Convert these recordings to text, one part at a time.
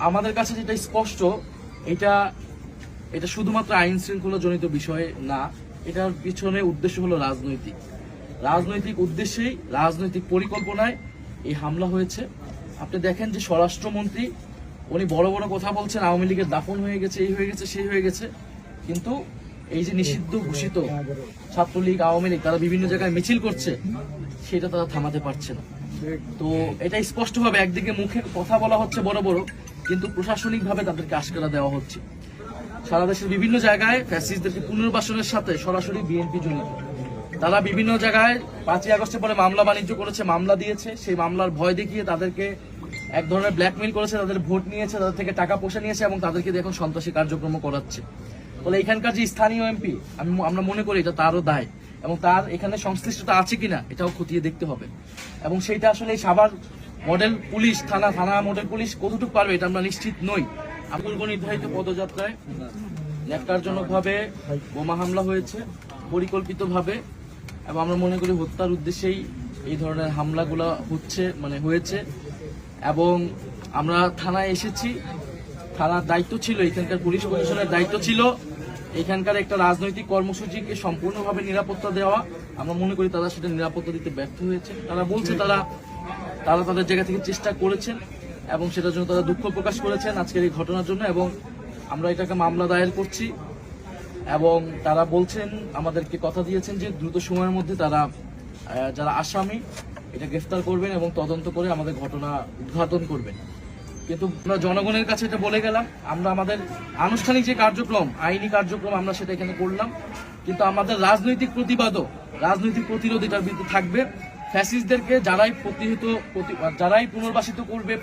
আমাদের কাছে যেটা স্পষ্ট, এটা এটা শুধুমাত্র আইন শৃঙ্খলা জনিত বিষয় না, এটার পিছনে উদ্দেশ্য হলো রাজনৈতিক উদ্দেশ্যেই, রাজনৈতিক পরিকল্পনায় এই হামলা হয়েছে। আপনি দেখেন যে স্বরাষ্ট্রমন্ত্রী উনি বড় বড় কথা বলছেন, আওয়ামী লীগের দাফন হয়ে গেছে, এই হয়ে গেছে, সেই হয়ে গেছে, কিন্তু এই যে নিষিদ্ধ ঘোষিত ছাত্রলীগ, আওয়ামী লীগ তারা বিভিন্ন জায়গায় মিছিল করছে, সেটা তারা থামাতে পারছে না। তো এটা স্পষ্টভাবে একদিকে মুখে কথা বলা হচ্ছে বড় বড়, কিন্তু প্রশাসনিকভাবে তাদেরকে আশকারা দেওয়া হচ্ছে। সারা দেশের বিভিন্ন জায়গায় ফ্যাসিস্টদেরকে পুনর্বাসনের সাথে সরাসরি বিএনপি জড়িত। তারা বিভিন্ন জায়গায় 5ই আগস্টের পরে মামলা বাণিজ্য করেছে, মামলা দিয়েছে, সেই মামলার ভয় দেখিয়ে তাদেরকে এক ধরনের ব্ল্যাকমেইল করেছে, তাদের ভোট নিয়েছে, তাদের থেকে টাকা পয়সা নিয়েছে এবং তাদেরকে এখন সন্ত্রাসী কার্যক্রম করাচ্ছে। ফলে এখানকার যে স্থানীয় এমপি, আমরা মনে করি এটা তারও দায় এবং তার এখানে সংশ্লিষ্টতা আছে কিনা এটাও খতিয়ে দেখতে হবে। এবং সেইটা আসলে এই সাভার মডেল পুলিশ থানা মডেল পুলিশ কতটুকু পারবে এটা আমরা নিশ্চিত নই। পূর্ব নির্ধারিত পদযাত্রায় ন্যাক্কারজনকভাবে বোমা হামলা হয়েছে পরিকল্পিতভাবে, এবং আমরা মনে করি হত্যার উদ্দেশ্যেই এই ধরনের হামলাগুলো হয়েছে। এবং আমরা থানায় এসেছি, থানার দায়িত্ব ছিল, এখানকার পুলিশ প্রশাসনের দায়িত্ব ছিল এখানকার একটা রাজনৈতিক কর্মসূচিকে সম্পূর্ণভাবে নিরাপত্তা দেওয়া। আমরা মনে করি তারা সেটা নিরাপত্তা দিতে ব্যর্থ হয়েছে। তারা বলছে তারা তাদের জায়গা থেকে চেষ্টা করেছেন এবং সেটার জন্য তারা দুঃখ প্রকাশ করেছেন আজকের এই ঘটনার জন্য, এবং আমরা এটাকে মামলা দায়ের করছি। এবং তারা বলছেন, আমাদেরকে কথা দিয়েছেন যে দ্রুত সময়ের মধ্যে তারা যারা আসামি এটা গ্রেফতার করবেন এবং তদন্ত করে আমাদের ঘটনা উদ্ঘাটন করবেন। কিন্তু আমরা জনগণের কাছে এটা বলে গেলাম, আমরা আমাদের আনুষ্ঠানিক যে কার্যক্রম, আইনি কার্যক্রম আমরা সেটা এখানে করলাম, কিন্তু আমাদের রাজনৈতিক প্রতিরোধ এটার বিরুদ্ধে থাকবে। ফ্যাসিস্টদেরকে যারাই পুনর্বাসিত করবে,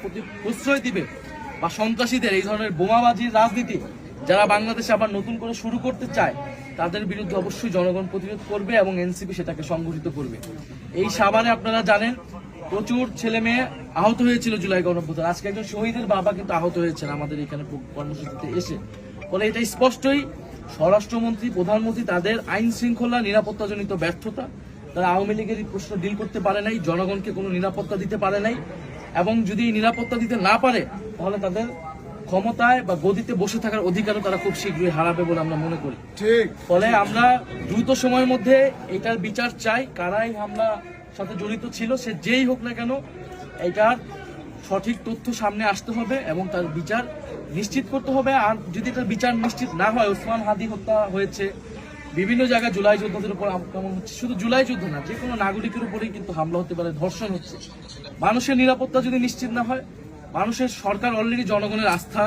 প্রশ্রয় দিবে, বা সন্ত্রাসীদের এই ধরনের বোমাবাজির রাজনীতি যারা বাংলাদেশে আবার নতুন করে শুরু করতে চায়, তাদের বিরুদ্ধে অবশ্যই জনগণ প্রতিরোধ করবে এবং এনসিপি সেটাকে সংগঠিত করবে। এই সাভারে আপনারা জানেন প্রচুর ছেলে মেয়ে আহত হয়েছিল জুলাই গণঅভ্যুত্থান। আজকে একজন শহীদের বাবা কিন্তু আহত হয়েছেন আমাদের এখানে কর্মসূচিতে এসে। ফলে এটা স্পষ্টই স্বরাষ্ট্রমন্ত্রী, প্রধানমন্ত্রী তাদের আইন শৃঙ্খলা নিরাপত্তাজনিত ব্যর্থতা, তারা আওয়ামী লীগের এই প্রশ্ন ডিল করতে পারে নাই, জনগণকে কোনো নিরাপত্তা দিতে পারে নাই, এবং যদি নিরাপত্তা দিতে না পারে তাহলে তাদের ক্ষমতায় বা গদিতে বসে থাকার অধিকারও তারা খুব শীঘ্রই হারাবে বলে আমরা মনে করি। ঠিক। ফলে আমরা দ্রুত সময়ের মধ্যে এটার বিচার চাই। কারাই হামলা সাথে জড়িত ছিল, সে যেই হোক না কেন, এটার সঠিক তথ্য সামনে আসতে হবে এবং তার বিচার নিশ্চিত করতে হবে। আর যদি এটার বিচার নিশ্চিত না হয়, ওসমান হাদি হত্যা হয়েছে, বিভিন্ন জায়গায় জুলাই যোদ্ধাদের উপর আক্রমণ হচ্ছে, শুধু জুলাই যোদ্ধা না, যে কোনো নাগরিকের উপরেই কিন্তু হামলা হতে পারে, ধর্ষণ হচ্ছে। মানুষের নিরাপত্তা যদি নিশ্চিত না হয়, মানুষের সরকার অলরেডি জনগণের আস্থা